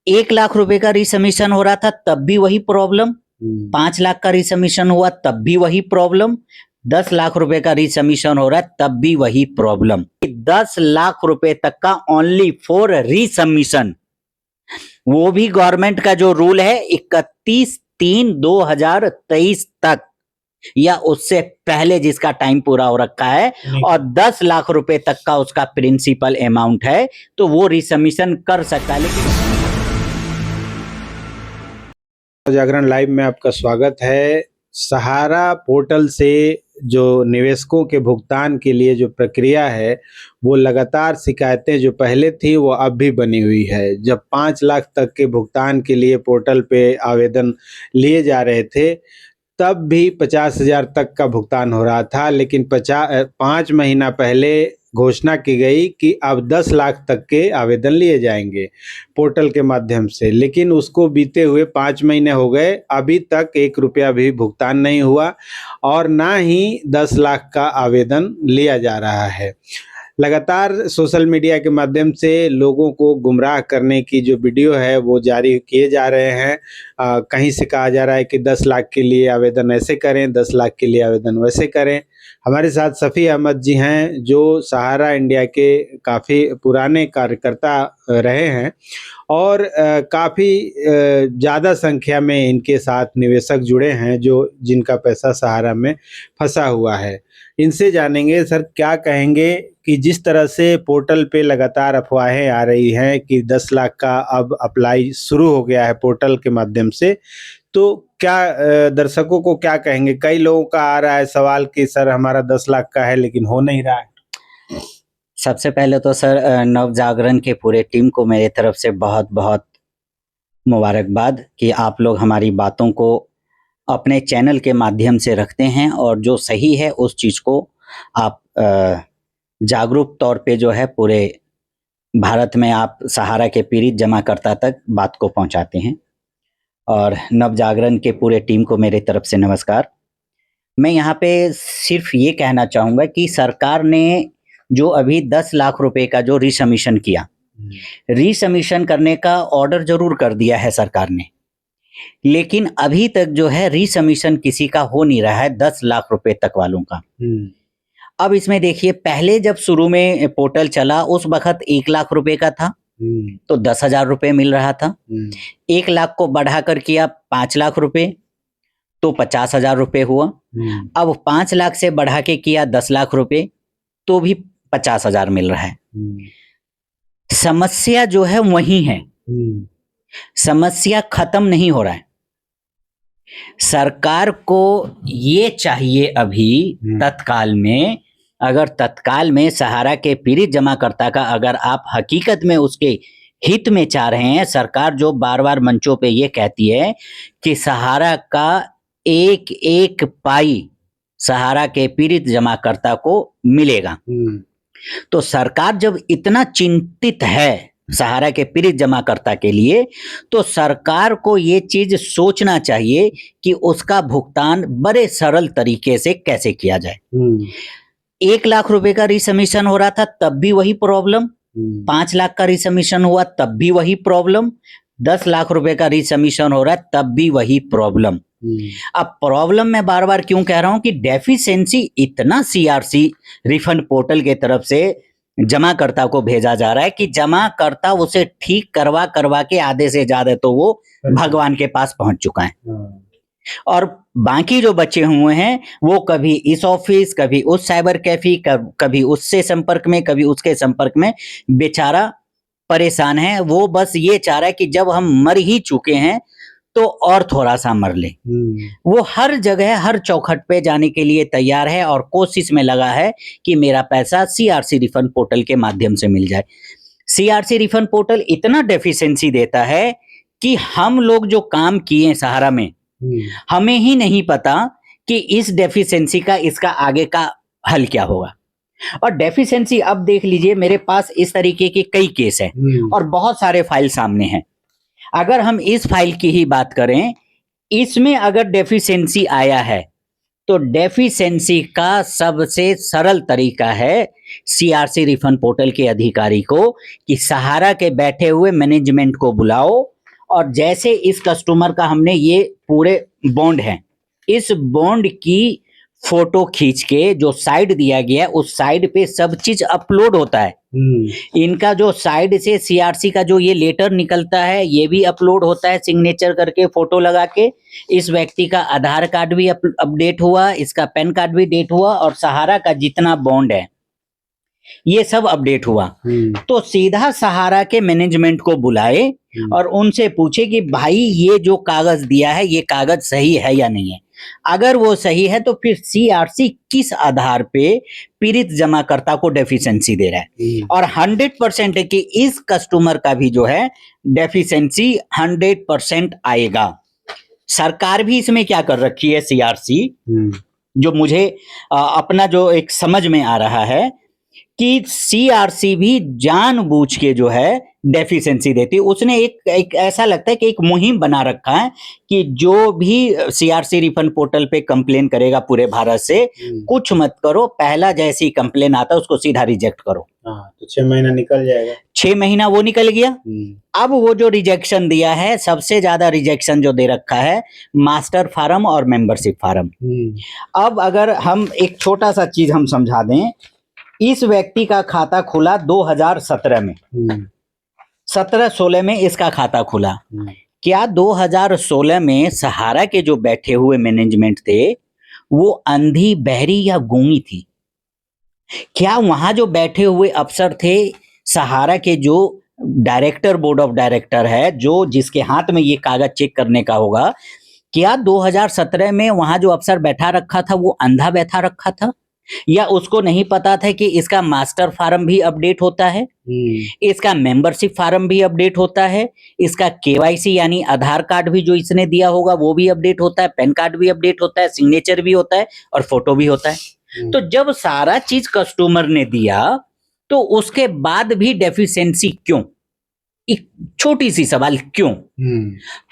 1 लाख रुपए का रिसमीशन हो रहा था तब भी वही प्रॉब्लम, 5 लाख का रिसमीशन हुआ तब भी वही प्रॉब्लम, 10 लाख रुपए का रिसमीशन हो रहा है तब भी वही प्रॉब्लम। 10 लाख रुपए तक का ओनली फॉर रिसमीशन, वो भी गवर्नमेंट का जो रूल है 31/3/2023 तक या उससे पहले जिसका टाइम पूरा हो रखा है और 10 लाख रुपए तक का उसका प्रिंसिपल अमाउंट है तो वो रिसमीशन कर सकता है। लेकिन जागरण लाइव में आपका स्वागत है। सहारा पोर्टल से जो निवेशकों के भुगतान के लिए जो प्रक्रिया है वो लगातार शिकायतें जो पहले थी वो अब भी बनी हुई है। जब 5 लाख तक के भुगतान के लिए पोर्टल पे आवेदन लिए जा रहे थे तब भी 50,000 तक का भुगतान हो रहा था, लेकिन 5 महीना पहले घोषणा की गई कि अब 10 लाख तक के आवेदन लिए जाएंगे पोर्टल के माध्यम से। लेकिन उसको बीते हुए 5 महीने हो गए, अभी तक 1 रुपया भी भुगतान नहीं हुआ और ना ही 10 लाख का आवेदन लिया जा रहा है। लगातार सोशल मीडिया के माध्यम से लोगों को गुमराह करने की जो वीडियो है वो जारी किए जा रहे हैं। कहीं से कहा जा रहा है कि 10 लाख के लिए आवेदन ऐसे करें, 10 लाख के लिए आवेदन वैसे करें। हमारे साथ सफ़ी अहमद जी हैं जो सहारा इंडिया के काफ़ी पुराने कार्यकर्ता रहे हैं और काफ़ी ज़्यादा संख्या में इनके साथ निवेशक जुड़े हैं जो जिनका पैसा सहारा में फंसा हुआ है। इनसे जानेंगे सर क्या कहेंगे कि जिस तरह से पोर्टल पे लगातार अफवाहें आ रही हैं कि 10 लाख का अब अप्लाई शुरू हो गया है पोर्टल के माध्यम से, तो क्या दर्शकों को क्या कहेंगे? कई लोगों का आ रहा है सवाल कि सर हमारा 10 लाख का है लेकिन हो नहीं रहा है। सबसे पहले तो सर नव जागरण के पूरे टीम को मेरे तरफ से बहुत बहुत मुबारकबाद कि आप लोग हमारी बातों को अपने चैनल के माध्यम से रखते हैं और जो सही है उस चीज़ को आप जागरूक तौर पे जो है पूरे भारत में आप सहारा के पीड़ित जमाकर्ता तक बात को पहुंचाते हैं। और नव जागरण के पूरे टीम को मेरे तरफ से नमस्कार। मैं यहाँ पे सिर्फ ये कहना चाहूँगा कि सरकार ने जो अभी 10 लाख रुपए का जो रिसमीशन किया, रिसमीशन करने का ऑर्डर जरूर कर दिया है सरकार ने, लेकिन अभी तक जो है रिसमीशन किसी का हो नहीं रहा है 10 लाख रुपए तक वालों का। अब इसमें देखिए, पहले जब शुरू में पोर्टल चला उस वक्त 1 लाख रुपए का था तो 10,000 रुपए मिल रहा था। 1 लाख को बढ़ाकर किया 5 लाख रुपए तो 50,000 रुपए हुआ। अब 5 लाख से बढ़ा के किया 10 लाख रुपए तो भी 50,000 मिल रहा है। समस्या जो है वही है, समस्या खत्म नहीं हो रहा है। सरकार को ये चाहिए अभी तत्काल में, अगर तत्काल में सहारा के पीड़ित जमाकर्ता का अगर आप हकीकत में उसके हित में चाह रहे हैं, सरकार जो बार बार मंचों पे ये कहती है कि सहारा का एक एक पाई सहारा के पीड़ित जमाकर्ता को मिलेगा, तो सरकार जब इतना चिंतित है सहारा के पीड़ित जमाकर्ता के लिए तो सरकार को ये चीज सोचना चाहिए कि उसका भुगतान बड़े सरल तरीके से कैसे किया जाए। 1 लाख रुपए का रिसमीशन हो रहा था तब भी वही प्रॉब्लम, 5 लाख का रिसमीशन हुआ तब भी वही प्रॉब्लम, 10 लाख रुपए का रिसमीशन हो रहा है तब भी वही प्रॉब्लम। अब प्रॉब्लम मैं बार बार क्यों कह रहा हूं कि डेफिशिएंसी इतना सीआरसी रिफंड पोर्टल के तरफ से जमाकर्ता को भेजा जा रहा है कि जमाकर्ता उसे ठीक करवा करवा के आधे से ज्यादा तो वो भगवान के पास पहुंच चुका है और बाकी जो बचे हुए हैं वो कभी इस ऑफिस, कभी उस साइबर कैफे, कभी उससे संपर्क में, कभी उसके संपर्क में, बेचारा परेशान है। वो बस ये चाह रहा है कि जब हम मर ही चुके हैं तो और थोड़ा सा मर ले। वो हर जगह हर चौखट पे जाने के लिए तैयार है और कोशिश में लगा है कि मेरा पैसा सीआरसी रिफंड पोर्टल के माध्यम से मिल जाए। सीआरसी रिफंड पोर्टल इतना डेफिशिएंसी देता है कि हम लोग जो काम किए सहारा में हमें ही नहीं पता कि इस डेफिशिएंसी का इसका आगे का हल क्या होगा। और डेफिशिएंसी अब देख लीजिए, मेरे पास इस तरीके के कई केस है और बहुत सारे फाइल सामने हैं। अगर हम इस फाइल की ही बात करें, इसमें अगर डेफिशिएंसी आया है तो डेफिशिएंसी का सबसे सरल तरीका है सीआरसी रिफंड पोर्टल के अधिकारी को कि सहारा के बैठे हुए मैनेजमेंट को बुलाओ, और जैसे इस कस्टमर का हमने ये पूरे बॉन्ड है, इस बॉन्ड की फोटो खींच के जो साइड दिया गया है उस साइड पे सब चीज अपलोड होता है। इनका जो साइड से सीआरसी का जो ये लेटर निकलता है ये भी अपलोड होता है सिग्नेचर करके, फोटो लगा के। इस व्यक्ति का आधार कार्ड भी अपडेट हुआ, इसका पैन कार्ड भी डेट हुआ, और सहारा का जितना बॉन्ड है ये सब अपडेट हुआ। तो सीधा सहारा के मैनेजमेंट को बुलाए और उनसे पूछे कि भाई ये जो कागज दिया है ये कागज सही है या नहीं है। अगर वो सही है तो फिर सीआरसी किस आधार पे पीड़ित जमाकर्ता को डेफिशिएंसी दे रहा है, और 100% है कि इस कस्टमर का भी जो है डेफिशिएंसी 100% आएगा। सरकार भी इसमें क्या कर रखी है सीआरसी, जो मुझे अपना जो एक समझ में आ रहा है कि सीआरसी भी जानबूझ के जो है डेफिशिएंसी देती। उसने एक ऐसा लगता है कि एक मुहिम बना रखा है कि जो भी सीआरसी रिफंड पोर्टल पे कंप्लेन करेगा पूरे भारत से, कुछ मत करो, पहला जैसी कंप्लेन आता है उसको सीधा रिजेक्ट करो। तो 6 महीना निकल जाएगा। 6 महीना वो निकल गया। अब वो जो रिजेक्शन दिया है, सबसे ज्यादा रिजेक्शन जो दे रखा है मास्टर फार्म और मेंबरशिप फार्म। अब अगर हम एक छोटा सा चीज हम समझा दें, इस व्यक्ति का खाता खुला 2017 में, 17-16 में इसका खाता खुला। क्या 2016 में सहारा के जो बैठे हुए मैनेजमेंट थे वो अंधी, बहरी या गूंगी थी? क्या वहां जो बैठे हुए अफसर थे, सहारा के जो डायरेक्टर, बोर्ड ऑफ डायरेक्टर है, जो जिसके हाथ में ये कागज चेक करने का होगा, क्या 2017 में वहां जो अफसर बैठा रखा था वो अंधा बैठा रखा था? या उसको नहीं पता था कि इसका मास्टर फार्म भी अपडेट होता है, इसका मेंबरशिप फार्म भी अपडेट होता है, इसका केवाईसी यानी आधार कार्ड भी जो इसने दिया होगा वो भी अपडेट होता है, पैन कार्ड भी अपडेट होता है, सिग्नेचर भी होता है और फोटो भी होता है। तो जब सारा चीज कस्टमर ने दिया तो उसके बाद भी डेफिशिएंसी क्यों? एक छोटी सी सवाल, क्यों?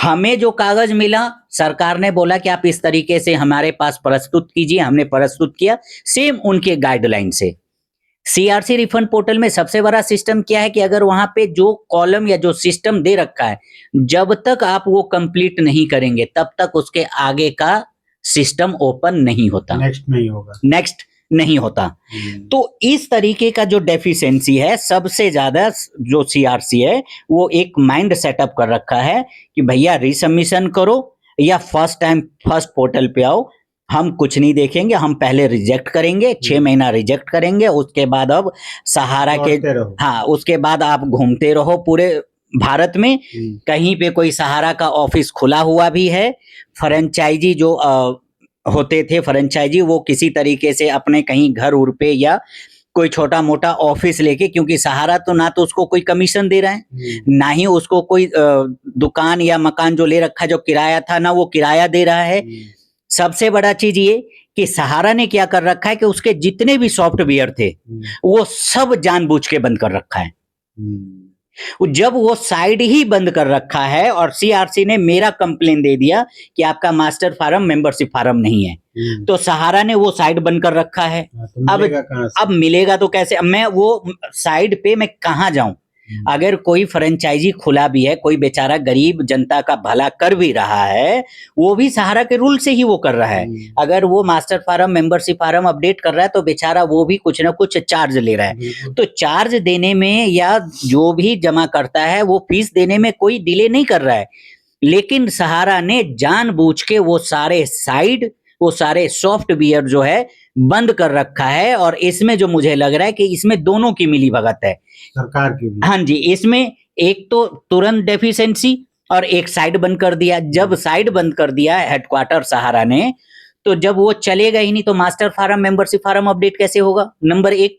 हमें जो कागज मिला, सरकार ने बोला कि आप इस तरीके से हमारे पास प्रस्तुत कीजिए, हमने प्रस्तुत किया सेम उनके गाइडलाइन से। सीआरसी रिफंड पोर्टल में सबसे बड़ा सिस्टम क्या है कि अगर वहां पे जो कॉलम या जो सिस्टम दे रखा है, जब तक आप वो कंप्लीट नहीं करेंगे तब तक उसके आगे का सिस्टम ओपन नहीं होता, नेक्स्ट नहीं होता। तो इस तरीके का जो डेफिशिएंसी है, सबसे ज्यादा जो सीआरसी है वो एक माइंड सेटअप कर रखा है कि भैया रिसबमिशन करो या फर्स्ट टाइम फर्स्ट पोर्टल पे आओ, हम कुछ नहीं देखेंगे, हम पहले रिजेक्ट करेंगे, 6 महीना रिजेक्ट करेंगे, उसके बाद अब सहारा के, हाँ, उसके बाद आप घूमते रहो पूरे भारत में। कहीं पे कोई सहारा का ऑफिस खुला हुआ भी है, फ्रेंचाइजी जो होते थे फ्रेंचाइजी, वो किसी तरीके से अपने कहीं घर उर पे या कोई छोटा मोटा ऑफिस लेके, क्योंकि सहारा तो ना तो उसको कोई कमीशन दे रहा है, ना ही उसको कोई दुकान या मकान जो ले रखा जो किराया था ना वो किराया दे रहा है। सबसे बड़ा चीज ये कि सहारा ने क्या कर रखा है कि उसके जितने भी सॉफ्टवेयर थे वो सब जानबूझ के बंद कर रखा है। जब वो साइड ही बंद कर रखा है और सीआरसी ने मेरा कंप्लेन दे दिया कि आपका मास्टर फार्म मेंबरशिप फार्म नहीं है, तो सहारा ने वो साइड बंद कर रखा है। अब मिलेगा तो कैसे? अब मैं वो साइड पे मैं कहाँ जाऊं? अगर कोई फ्रेंचाइजी खुला भी है, कोई बेचारा गरीब जनता का भला कर भी रहा है, वो भी सहारा के रूल से ही वो कर रहा है। अगर वो master form membership form update कर रहा है तो बेचारा वो भी कुछ ना कुछ चार्ज ले रहा है। तो चार्ज देने में या जो भी जमा करता है वो फीस देने में कोई डिले नहीं कर रहा है, लेकिन सहारा ने जानबूझ के वो सारे साइड, वो सारे सॉफ्टवेयर जो है बंद कर रखा है। और इसमें जो मुझे लग रहा है कि इसमें दोनों की मिली भगत है, सरकार की भी। हाँ जी, इसमें एक तो तुरंत डेफिशिएंसी और एक साइड बंद कर दिया। जब साइड बंद कर दिया हेडक्वार्टर सहारा ने, तो जब वो चलेगा ही नहीं तो master form membership form update कैसे होगा? नंबर 1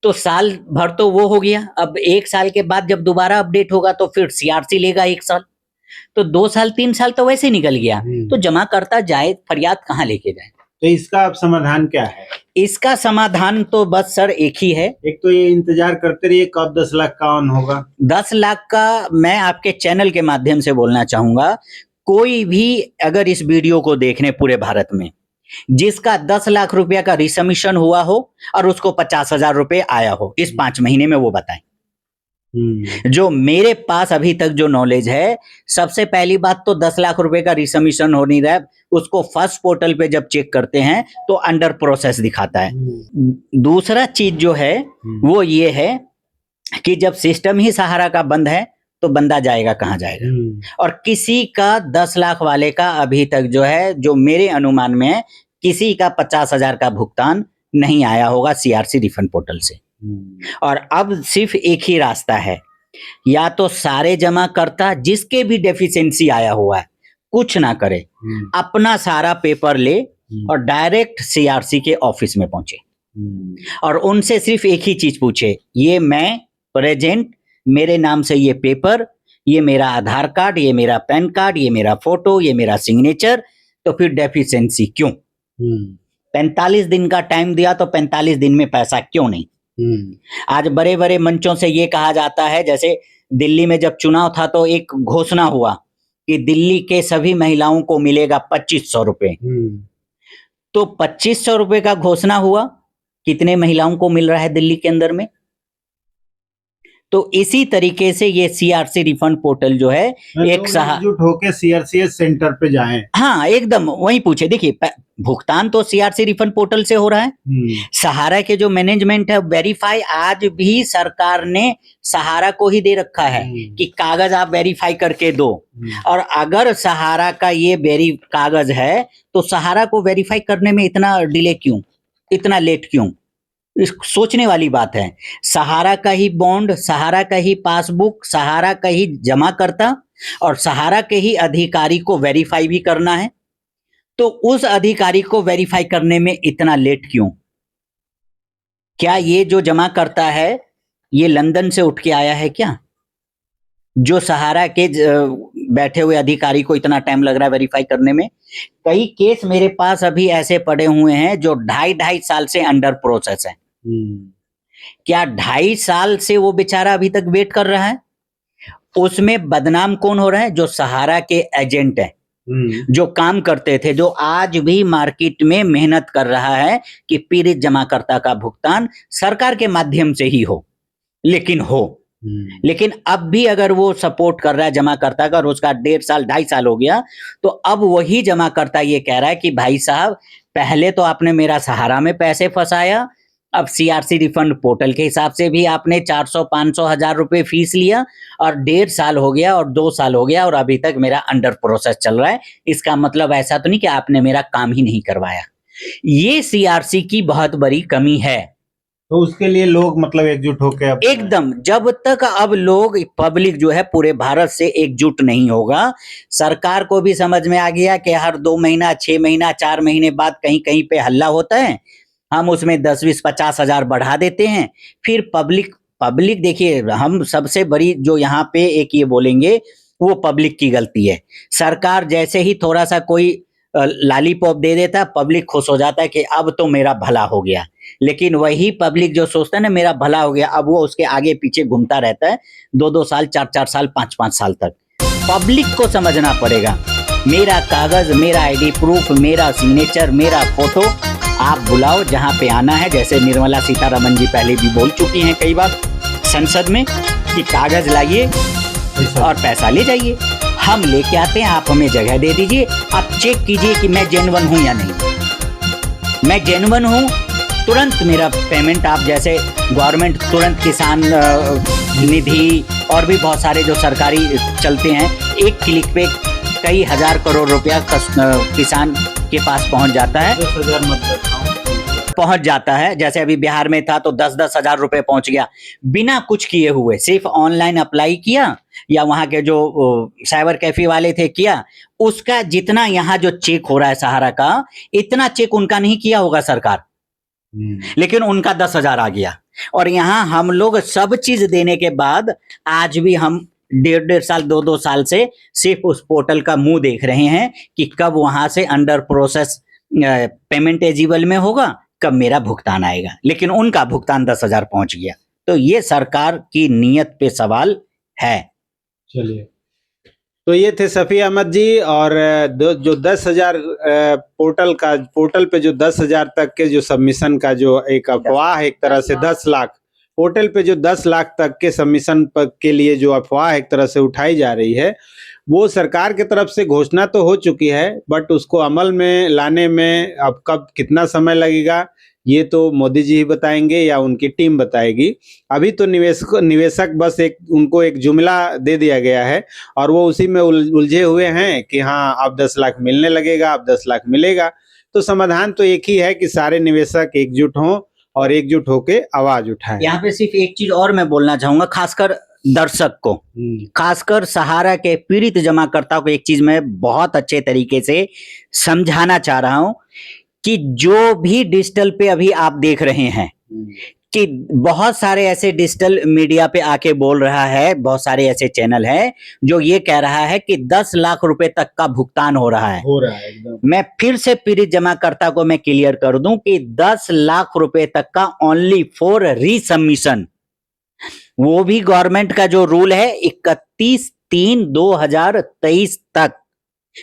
तो साल भर तो वो हो गया। अब 1 साल के बाद जब दोबारा अपडेट होगा तो फिर सीआरसी लेगा 1 साल, तो 2 साल 3 साल तो वैसे निकल गया। तो जमा करता जाए, फरियाद कहाँ लेके जाए? तो इसका अब समाधान क्या है? इसका समाधान तो बस सर एक ही है। एक तो ये इंतजार करते रहिए कब 10 लाख का ऑन होगा। 10 लाख का मैं आपके चैनल के माध्यम से बोलना चाहूंगा, कोई भी अगर इस वीडियो को देखने पूरे भारत में जिसका 10 लाख रुपया का रिसमिशन हुआ हो और उसको 50,000 रुपये आया हो इस 5 महीने में, वो बताएं। जो मेरे पास अभी तक जो नॉलेज है, सबसे पहली बात तो 10 लाख रुपए का रिसमिशन हो नहीं रहा है, उसको फर्स्ट पोर्टल पे जब चेक करते हैं तो अंडर प्रोसेस दिखाता है। दूसरा चीज जो है वो ये है कि जब सिस्टम ही सहारा का बंद है तो बंदा जाएगा कहाँ जाएगा। और किसी का 10 लाख वाले का अभी तक जो है, जो मेरे अनुमान में है, किसी का 50,000 का भुगतान नहीं आया होगा सीआरसी रिफंड पोर्टल से। और अब सिर्फ एक ही रास्ता है, या तो सारे जमा करता जिसके भी डेफिशिएंसी आया हुआ है कुछ ना करे, अपना सारा पेपर ले और डायरेक्ट सीआरसी के ऑफिस में पहुंचे और उनसे सिर्फ एक ही चीज पूछे, ये मैं प्रेजेंट, मेरे नाम से ये पेपर, ये मेरा आधार कार्ड, ये मेरा पैन कार्ड, ये मेरा फोटो, ये मेरा सिग्नेचर, तो फिर डेफिशिएंसी क्यों? 45 दिन का टाइम दिया तो 45 दिन में पैसा क्यों नहीं? आज बड़े बड़े मंचों से ये कहा जाता है, जैसे दिल्ली में जब चुनाव था तो एक घोषणा हुआ कि दिल्ली के सभी महिलाओं को मिलेगा 2500 रुपए। तो 2500 रुपए का घोषणा हुआ, कितने महिलाओं को मिल रहा है दिल्ली के अंदर में? तो इसी तरीके से ये सीआरसी रिफंड पोर्टल जो है एकजुट होके सीआरसीएस सेंटर पे जाएं। हाँ, एकदम वही पूछे। देखिए, भुगतान तो सीआरसी रिफंड पोर्टल से हो रहा है। सहारा के जो मैनेजमेंट है, वेरीफाई आज भी सरकार ने सहारा को ही दे रखा है कि कागज आप वेरीफाई करके दो। और अगर सहारा का ये कागज है तो सहारा को वेरीफाई करने में इतना डिले क्यों, इतना लेट क्यों? सोचने वाली बात है। सहारा का ही बॉन्ड, सहारा का ही पासबुक, सहारा का ही जमा करता और सहारा के ही अधिकारी को वेरीफाई भी करना है, तो उस अधिकारी को वेरीफाई करने में इतना लेट क्यों? क्या ये जो जमा करता है ये लंदन से उठ के आया है क्या, जो सहारा के बैठे हुए अधिकारी को इतना टाइम लग रहा है वेरीफाई करने में? कई केस मेरे पास अभी ऐसे पड़े हुए हैं जो 2.5 साल से अंडर प्रोसेस है। क्या 2.5 साल से वो बेचारा अभी तक वेट कर रहा है? उसमें बदनाम कौन हो रहा है? जो सहारा के एजेंट है, जो काम करते थे, जो आज भी मार्केट में मेहनत कर रहा है कि पीड़ित जमाकर्ता का भुगतान सरकार के माध्यम से ही हो, लेकिन अब भी अगर वो सपोर्ट कर रहा है जमाकर्ता का, और उसका 1.5 साल 2.5 साल हो गया, तो अब वही जमाकर्ता ये कह रहा है कि भाई साहब, पहले तो आपने मेरा सहारा में पैसे फंसाया, अब सीआरसी रिफंड पोर्टल के हिसाब से भी आपने 400, 500, 1000 रुपए फीस लिया, और 1.5 साल हो गया और 2 साल हो गया और अभी तक मेरा अंडर प्रोसेस चल रहा है। इसका मतलब ऐसा तो नहीं कि आपने मेरा काम ही नहीं करवाया। ये सीआरसी की बहुत बड़ी कमी है। तो उसके लिए लोग मतलब एकजुट होकर एकदम, जब तक अब लोग, पब्लिक जो है पूरे भारत से एकजुट नहीं होगा, सरकार को भी समझ में आ गया कि हर 2 महीना, 6 महीना, 4 महीने बाद कहीं कहीं पे हल्ला होता है, हम उसमें 10, 20, 50 हजार बढ़ा देते हैं। फिर पब्लिक देखिए, हम सबसे बड़ी जो यहाँ पे एक ये बोलेंगे, वो पब्लिक की गलती है। सरकार जैसे ही थोड़ा सा कोई लॉलीपॉप दे देता, पब्लिक खुश हो जाता है कि अब तो मेरा भला हो गया। लेकिन वही पब्लिक जो सोचता है ना मेरा भला हो गया, अब वो उसके आगे पीछे घूमता रहता है 2-2 साल, 4-4 साल, 5-5 साल तक। पब्लिक को समझना पड़ेगा, मेरा कागज, मेरा आईडी प्रूफ, मेरा सिग्नेचर, मेरा फोटो आप बुलाओ जहां पे आना है। जैसे निर्मला सीतारमण जी पहले भी बोल चुकी हैं कई बार संसद में कि कागज लाइए और पैसा ले जाइए, हम लेके आते हैं, आप हमें जगह दे दीजिए, आप चेक कीजिए कि मैं जेन्युइन हूं या नहीं। मैं जेन्युइन हूं, तुरंत मेरा पेमेंट, आप जैसे गवर्नमेंट तुरंत किसान निधि और भी बहुत सारे जो सरकारी चलते हैं, एक क्लिक पे कई हजार करोड़ रुपया किसान के पास पहुंच जाता है। 10,000 पहुंच जाता है। जैसे अभी बिहार में था तो 10-10 हजार रुपए पहुंच गया, बिना कुछ किए हुए, सिर्फ ऑनलाइन अप्लाई किया या वहां के जो साइबर कैफे वाले थे किया, उसका जितना यहाँ जो चेक हो रहा है सहारा का, इतना चेक उनका नहीं किया होगा सरकार, लेकिन उनका 10,000 आ गया। और यहाँ हम लोग सब चीज देने के बाद आज भी हम 1.5 साल, 2-2 साल से सिर्फ उस पोर्टल का मुंह देख रहे हैं कि कब वहां से अंडर प्रोसेस पेमेंट एजिबल में होगा, कब मेरा भुगतान आएगा। लेकिन उनका भुगतान 10,000 पहुंच गया। तो ये सरकार की नीयत पे सवाल है। चलिए, तो ये थे सफ़ी अहमद जी। और जो 10,000 पोर्टल पे जो 10,000 तक के जो सबमिशन का जो एक अफवाह, एक तरह से 10 लाख पोर्टल पे जो 10 लाख तक के सबमिशन के लिए जो अफवाह एक तरह से उठाई जा रही है, वो सरकार की तरफ से घोषणा तो हो चुकी है, बट उसको अमल में लाने में अब कब कितना समय लगेगा ये तो मोदी जी ही बताएंगे या उनकी टीम बताएगी। अभी तो निवेशक बस उनको एक जुमला दे दिया गया है और वो उसी में उलझे हुए हैं कि हाँ अब 10 लाख मिलने लगेगा, अब 10 लाख मिलेगा। तो समाधान तो एक ही है कि सारे निवेशक एकजुट हों और एकजुट होके आवाज उठाएं। यहाँ पे सिर्फ एक चीज और मैं बोलना चाहूंगा, खासकर दर्शक को, खासकर सहारा के पीड़ित जमाकर्ताओं को एक चीज मैं बहुत अच्छे तरीके से समझाना चाह रहा हूं कि जो भी डिजिटल पे अभी आप देख रहे हैं कि बहुत सारे ऐसे डिजिटल मीडिया पे आके बोल रहा है, बहुत सारे ऐसे चैनल हैं जो ये कह रहा है कि 10 लाख रुपए तक का भुगतान हो रहा है एकदम। मैं फिर से पीड़ित जमाकर्ता को मैं क्लियर कर दूं कि 10 लाख रुपए तक का ओनली फॉर रीसबमिशन, वो भी गवर्नमेंट का जो रूल है 31/3/2023 तक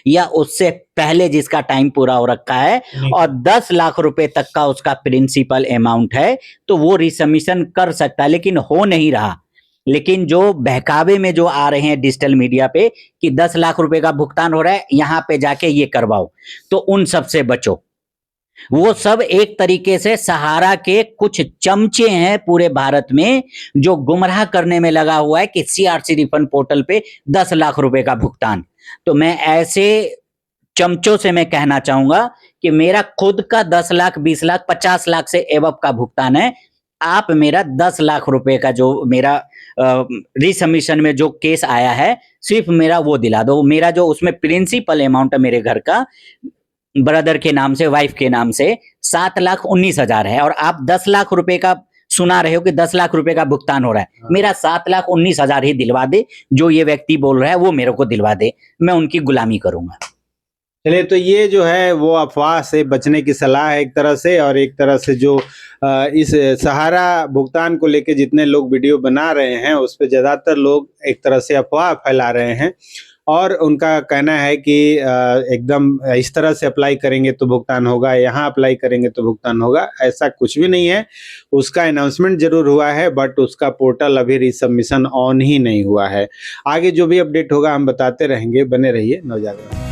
या उससे पहले जिसका टाइम पूरा हो रखा है, और 10 लाख रुपए तक का उसका प्रिंसिपल अमाउंट है, तो वो रिसबमिशन कर सकता है, लेकिन हो नहीं रहा। लेकिन जो बहकावे में जो आ रहे हैं डिजिटल मीडिया पे कि 10 लाख रुपए का भुगतान हो रहा है, यहां पे जाके ये करवाओ, तो उन सब से बचो। वो सब एक तरीके से सहारा के कुछ चमचे हैं पूरे भारत में जो गुमराह करने में लगा हुआ है कि सीआरसी रिफंड पोर्टल पे 10 लाख रुपए का भुगतान। तो मैं ऐसे चमचों से मैं कहना चाहूंगा कि मेरा खुद का 10 लाख, 20 लाख, 50 लाख से एवब का भुगतान है। आप मेरा 10 लाख रुपए का जो मेरा रिसबमिशन में जो केस आया है, सिर्फ मेरा वो दिला दो। मेरा जो उसमें प्रिंसिपल अमाउंट है मेरे घर का, ब्रदर के नाम से, वाइफ के नाम से 7,19,000 है, और आप 10 लाख रुपए का सुना रहे हो कि 10 लाख रुपए का भुगतान हो रहा है। मेरा 7,19,000 ही दिलवा दे, जो ये व्यक्ति बोल रहा है वो मेरे को दिलवा दे, मैं उनकी गुलामी करूंगा। चलिए, तो ये जो है वो अफवाह से बचने की सलाह है एक तरह से, और एक तरह से जो इस सहारा भुगतान को लेके जितने लोग वीडियो बना रहे हैं उस पर ज़्यादातर लोग एक तरह से अफवाह फैला रहे हैं, और उनका कहना है कि एकदम इस तरह से अप्लाई करेंगे तो भुगतान होगा, यहाँ अप्लाई करेंगे तो भुगतान होगा। ऐसा कुछ भी नहीं है। उसका अनाउंसमेंट जरूर हुआ है, बट उसका पोर्टल अभी रिसबमिशन ऑन ही नहीं हुआ है। आगे जो भी अपडेट होगा हम बताते रहेंगे, बने रहिए नवजागरण।